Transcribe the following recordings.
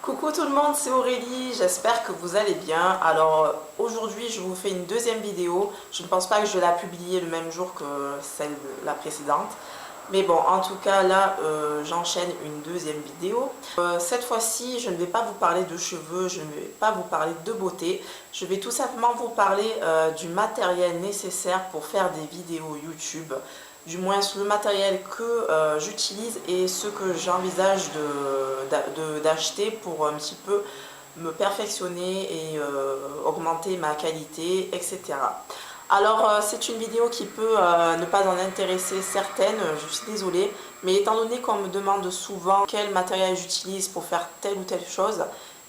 Coucou tout le monde, c'est Aurélie, j'espère que vous allez bien. Alors aujourd'hui je vous fais une deuxième vidéo. Je ne pense pas que je vais la publier le même jour que celle de la précédente. Mais bon, en tout cas là j'enchaîne une deuxième vidéo. Cette fois-ci je ne vais pas vous parler de cheveux, je ne vais pas vous parler de beauté. Je vais tout simplement vous parler du matériel nécessaire pour faire des vidéos YouTube. Du moins le matériel que j'utilise et ce que j'envisage d'acheter pour un petit peu me perfectionner et augmenter ma qualité, etc. Alors c'est une vidéo qui peut ne pas en intéresser certaines, je suis désolée, mais étant donné qu'on me demande souvent quel matériel j'utilise pour faire telle ou telle chose,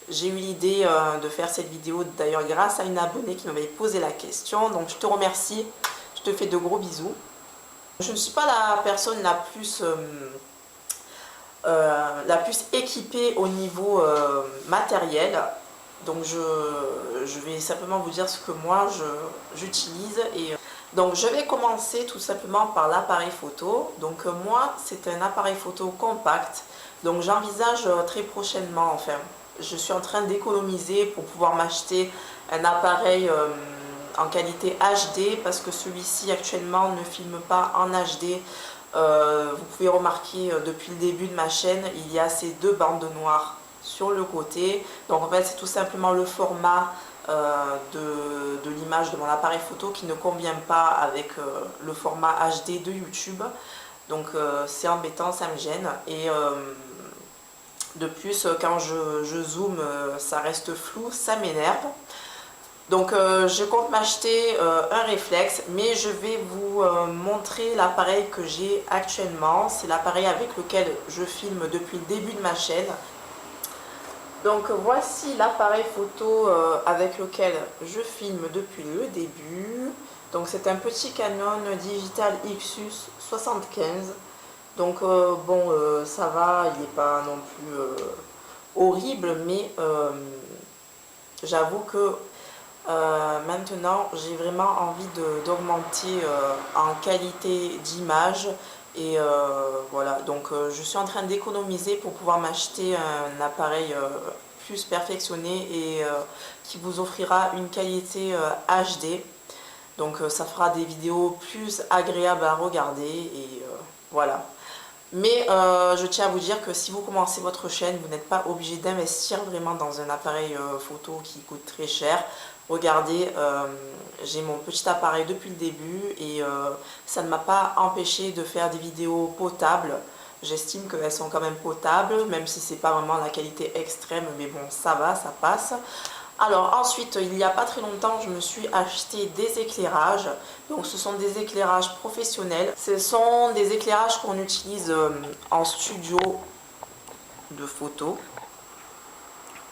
j'ai eu l'idée de faire cette vidéo d'ailleurs grâce à une abonnée qui m'avait posé la question, donc je te remercie, je te fais de gros bisous. Je ne suis pas la personne la plus équipée au niveau matériel, donc je vais simplement vous dire ce que moi j'utilise. Donc je vais commencer tout simplement par l'appareil photo. Donc moi c'est un appareil photo compact, donc j'envisage très prochainement, enfin je suis en train d'économiser pour pouvoir m'acheter un appareil en qualité HD parce que celui-ci actuellement ne filme pas en HD. Vous pouvez remarquer depuis le début de ma chaîne, il y a ces deux bandes noires sur le côté. Donc en fait c'est tout simplement le format de l'image de mon appareil photo qui ne convient pas avec le format HD de YouTube. Donc c'est embêtant, ça me gêne. Et de plus quand je zoome ça reste flou, ça m'énerve. Donc je compte m'acheter un réflexe, mais je vais vous montrer l'appareil que j'ai actuellement. C'est l'appareil avec lequel je filme depuis le début de ma chaîne. Donc voici l'appareil photo avec lequel je filme depuis le début. Donc c'est un petit Canon Digital Xus 75. Donc bon, ça va, il n'est pas non plus horrible, mais j'avoue que maintenant j'ai vraiment envie d'augmenter en qualité d'image et voilà, donc je suis en train d'économiser pour pouvoir m'acheter un appareil plus perfectionné et qui vous offrira une qualité HD. Donc ça fera des vidéos plus agréables à regarder et voilà. Mais je tiens à vous dire que si vous commencez votre chaîne, vous n'êtes pas obligé d'investir vraiment dans un appareil photo qui coûte très cher. Regardez, j'ai mon petit appareil depuis le début et ça ne m'a pas empêché de faire des vidéos potables. J'estime qu'elles sont quand même potables, même si c'est pas vraiment la qualité extrême, mais bon, ça va, ça passe. Alors ensuite, il n'y a pas très longtemps, je me suis acheté des éclairages. Donc ce sont des éclairages professionnels. Ce sont des éclairages qu'on utilise en studio de photo.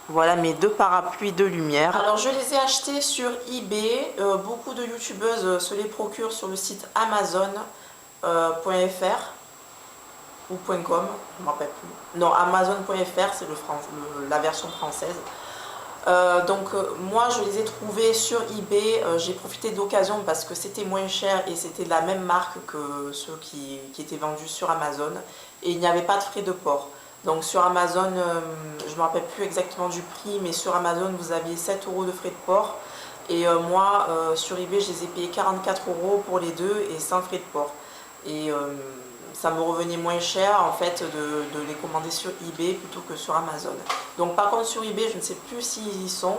Voilà mes deux parapluies de lumière. Alors je les ai achetés sur eBay. Beaucoup de youtubeuses se les procurent sur le site Amazon.fr ou .com, je ne me rappelle plus. Non, Amazon.fr, c'est la version française. Donc moi je les ai trouvés sur eBay, j'ai profité de l'occasion parce que c'était moins cher et c'était de la même marque que ceux qui étaient vendus sur Amazon et il n'y avait pas de frais de port. Donc sur Amazon, je ne me rappelle plus exactement du prix, mais sur Amazon vous aviez 7 € de frais de port et moi sur eBay je les ai payés 44 € pour les deux et sans frais de port. Et ça me revenait moins cher en fait de les commander sur eBay plutôt que sur Amazon. Donc par contre sur eBay je ne sais plus s'ils y sont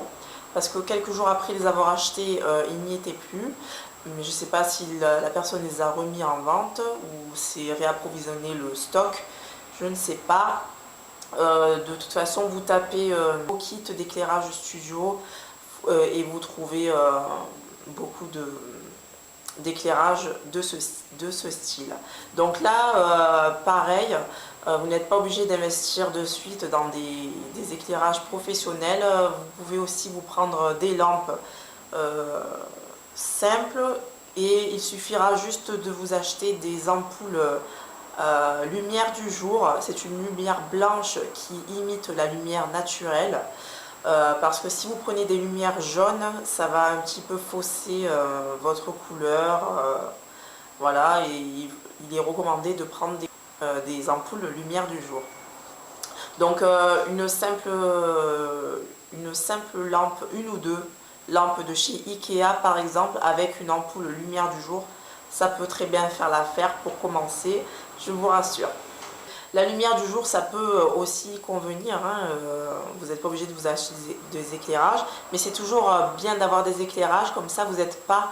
parce que quelques jours après les avoir achetés ils n'y étaient plus. Mais je ne sais pas si la personne les a remis en vente ou c'est réapprovisionné le stock, je ne sais pas. De toute façon vous tapez au kit d'éclairage studio et vous trouvez beaucoup d'éclairage de ce style. Donc là, pareil, vous n'êtes pas obligé d'investir de suite dans des éclairages professionnels. Vous pouvez aussi vous prendre des lampes simples et il suffira juste de vous acheter des ampoules lumière du jour. C'est une lumière blanche qui imite la lumière naturelle. Parce que si vous prenez des lumières jaunes, ça va un petit peu fausser votre couleur. Voilà, et il est recommandé de prendre des ampoules lumière du jour. Donc une simple lampe, une ou deux lampes de chez Ikea par exemple, avec une ampoule lumière du jour, ça peut très bien faire l'affaire pour commencer, je vous rassure. La lumière du jour, ça peut aussi convenir, hein, vous n'êtes pas obligé de vous acheter des éclairages, mais c'est toujours bien d'avoir des éclairages, comme ça vous n'êtes pas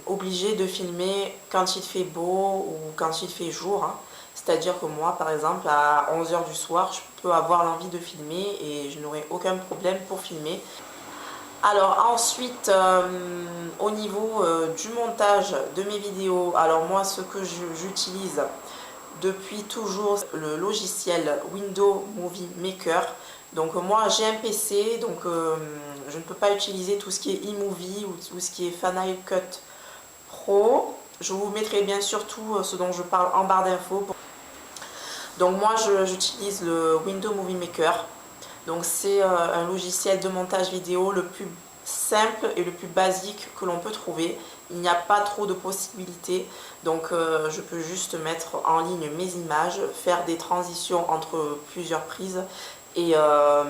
obligé de filmer quand il fait beau ou quand il fait jour. Hein. C'est-à-dire que moi, par exemple, à 11 h du soir, je peux avoir l'envie de filmer et je n'aurai aucun problème pour filmer. Alors ensuite, au niveau du montage de mes vidéos, alors moi, ce que j'utilise depuis toujours, le logiciel Windows Movie Maker. Donc moi j'ai un PC, donc je ne peux pas utiliser tout ce qui est iMovie ou tout ce qui est Final Cut Pro. Je vous mettrai bien sûr tout ce dont je parle en barre d'infos. Donc moi j'utilise le Windows Movie Maker. Donc c'est un logiciel de montage vidéo le plus simple et le plus basique que l'on peut trouver. Il n'y a pas trop de possibilités, donc je peux juste mettre en ligne mes images, faire des transitions entre plusieurs prises et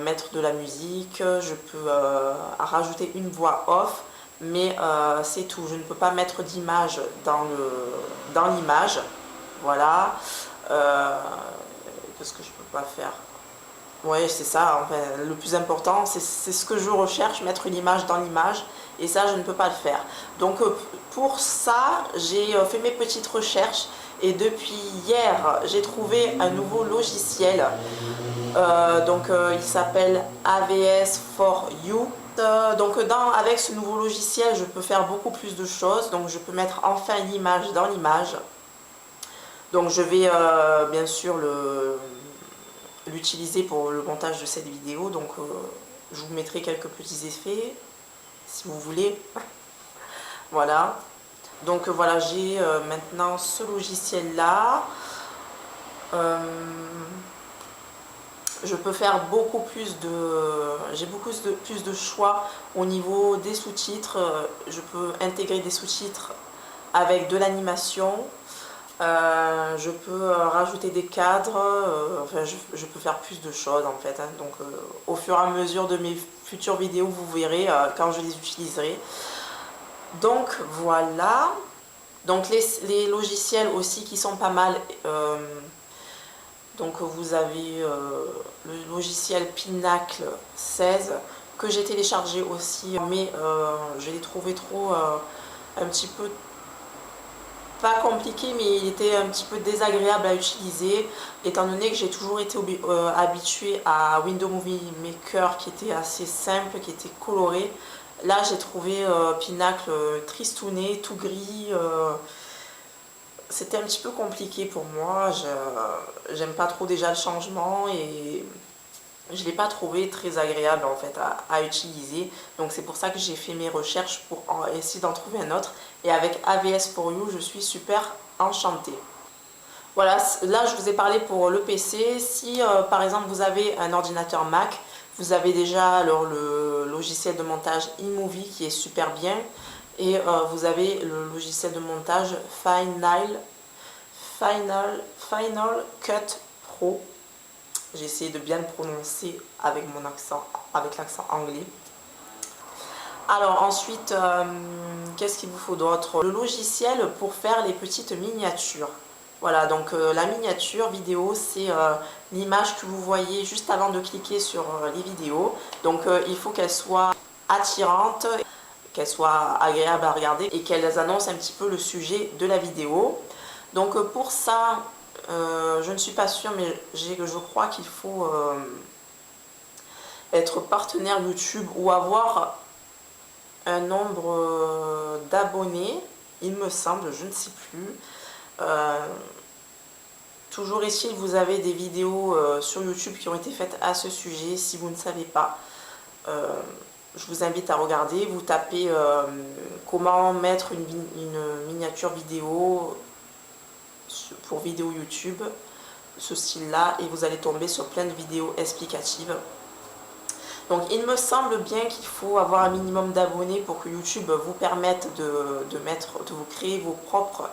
mettre de la musique. Je peux rajouter une voix off, mais c'est tout. Je ne peux pas mettre d'image dans l'image. Voilà. Qu'est-ce que je peux pas faire? Oui, c'est ça. Enfin, le plus important, c'est ce que je recherche, mettre une image dans l'image. Et ça, je ne peux pas le faire. Donc, pour ça, j'ai fait mes petites recherches. Et depuis hier, j'ai trouvé un nouveau logiciel. Il s'appelle AVS for You. Avec ce nouveau logiciel, je peux faire beaucoup plus de choses. Donc, je peux mettre enfin l'image dans l'image. Donc, je vais bien sûr l'utiliser pour le montage de cette vidéo, donc je vous mettrai quelques petits effets si vous voulez. Voilà, donc voilà, j'ai maintenant ce logiciel là. Je peux faire beaucoup plus j'ai beaucoup plus de choix au niveau des sous-titres. Je peux intégrer des sous-titres avec de l'animation. Je peux rajouter des cadres, enfin je peux faire plus de choses en fait. Hein. Donc au fur et à mesure de mes futures vidéos, vous verrez quand je les utiliserai. Donc voilà. Donc les logiciels aussi qui sont pas mal. Donc vous avez le logiciel Pinacle 16 que j'ai téléchargé aussi, mais je l'ai trouvé trop un petit peu pas compliqué, mais il était un petit peu désagréable à utiliser, étant donné que j'ai toujours été habituée à Windows Movie Maker qui était assez simple, qui était coloré. Là j'ai trouvé Pinacle tristouné, tout gris. C'était un petit peu compliqué pour moi. J'aime pas trop déjà le changement et je ne l'ai pas trouvé très agréable en fait à utiliser. Donc c'est pour ça que j'ai fait mes recherches pour essayer d'en trouver un autre. Et avec AVS for You, je suis super enchantée. Voilà, là je vous ai parlé pour le PC. Si par exemple vous avez un ordinateur Mac, vous avez déjà alors, le logiciel de montage iMovie qui est super bien. Et vous avez le logiciel de montage Final Cut Pro. J'ai essayé de bien le prononcer avec mon accent, avec l'accent anglais. Alors ensuite, qu'est-ce qu'il vous faut d'autre? Le logiciel pour faire les petites miniatures. Voilà, donc la miniature vidéo, c'est l'image que vous voyez juste avant de cliquer sur les vidéos. Donc il faut qu'elle soit attirante, qu'elle soit agréable à regarder et qu'elles annoncent un petit peu le sujet de la vidéo. Donc pour ça, je ne suis pas sûre, mais je crois qu'il faut être partenaire YouTube ou avoir un nombre d'abonnés, il me semble, je ne sais plus. Toujours est-il, vous avez des vidéos sur YouTube qui ont été faites à ce sujet. Si vous ne savez pas, je vous invite à regarder. Vous tapez comment mettre une miniature vidéo pour vidéo YouTube, ce style-là, et vous allez tomber sur plein de vidéos explicatives. Donc il me semble bien qu'il faut avoir un minimum d'abonnés pour que YouTube vous permette de vous créer vos propres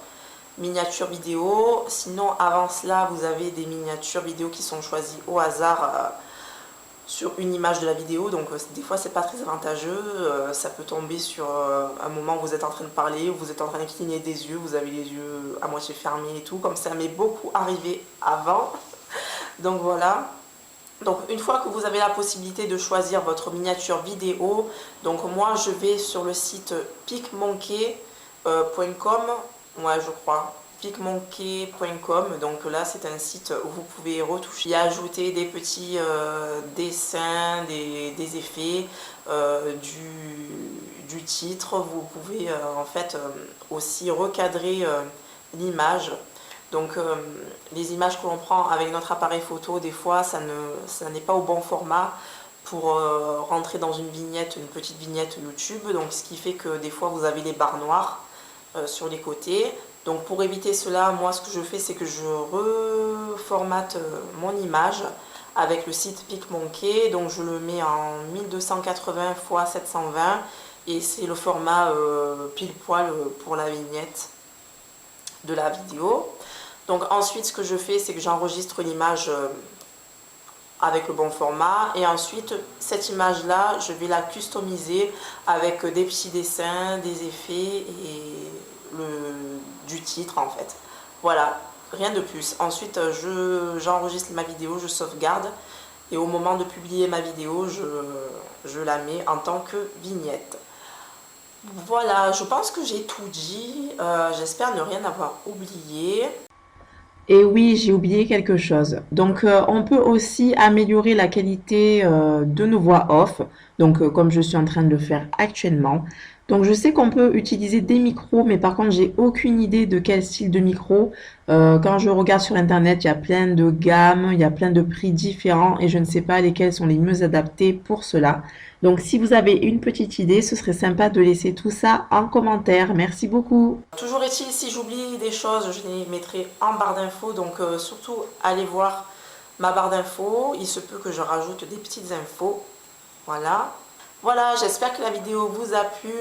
miniatures vidéo. Sinon, avant cela, vous avez des miniatures vidéo qui sont choisies au hasard sur une image de la vidéo. Donc, des fois, c'est pas très avantageux. Ça peut tomber sur un moment où vous êtes en train de parler, où vous êtes en train de cligner des yeux, vous avez les yeux à moitié fermés et tout. Comme ça m'est beaucoup arrivé avant. Donc, voilà. Donc une fois que vous avez la possibilité de choisir votre miniature vidéo, donc moi je vais sur le site picmonkey.com, ouais je crois, picmonkey.com, donc là c'est un site où vous pouvez retoucher, y ajouter des petits dessins, des effets, du titre, vous pouvez en fait aussi recadrer l'image. Donc les images que l'on prend avec notre appareil photo, des fois ça n'est pas au bon format pour rentrer dans une vignette, une petite vignette YouTube. Donc ce qui fait que des fois vous avez les barres noires sur les côtés. Donc pour éviter cela, moi ce que je fais c'est que je reformate mon image avec le site PicMonkey. Donc je le mets en 1280 x 720 et c'est le format pile poil pour la vignette de la vidéo. Donc ensuite ce que je fais c'est que j'enregistre l'image avec le bon format et ensuite cette image là je vais la customiser avec des petits dessins, des effets et du titre en fait. Voilà, rien de plus. Ensuite j'enregistre ma vidéo, je sauvegarde et au moment de publier ma vidéo je la mets en tant que vignette. Voilà, je pense que j'ai tout dit, j'espère ne rien avoir oublié. Et oui, j'ai oublié quelque chose. Donc, on peut aussi améliorer la qualité de nos voix off. Donc, comme je suis en train de le faire actuellement. Donc, je sais qu'on peut utiliser des micros, mais par contre, j'ai aucune idée de quel style de micro. Quand je regarde sur Internet, il y a plein de gammes, il y a plein de prix différents et je ne sais pas lesquels sont les mieux adaptés pour cela. Donc, si vous avez une petite idée, ce serait sympa de laisser tout ça en commentaire. Merci beaucoup. Toujours est-il, si j'oublie des choses, je les mettrai en barre d'infos. Donc, surtout, allez voir ma barre d'infos. Il se peut que je rajoute des petites infos. Voilà. Voilà, j'espère que la vidéo vous a plu.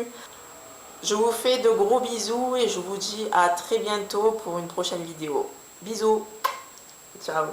Je vous fais de gros bisous et je vous dis à très bientôt pour une prochaine vidéo. Bisous. Ciao.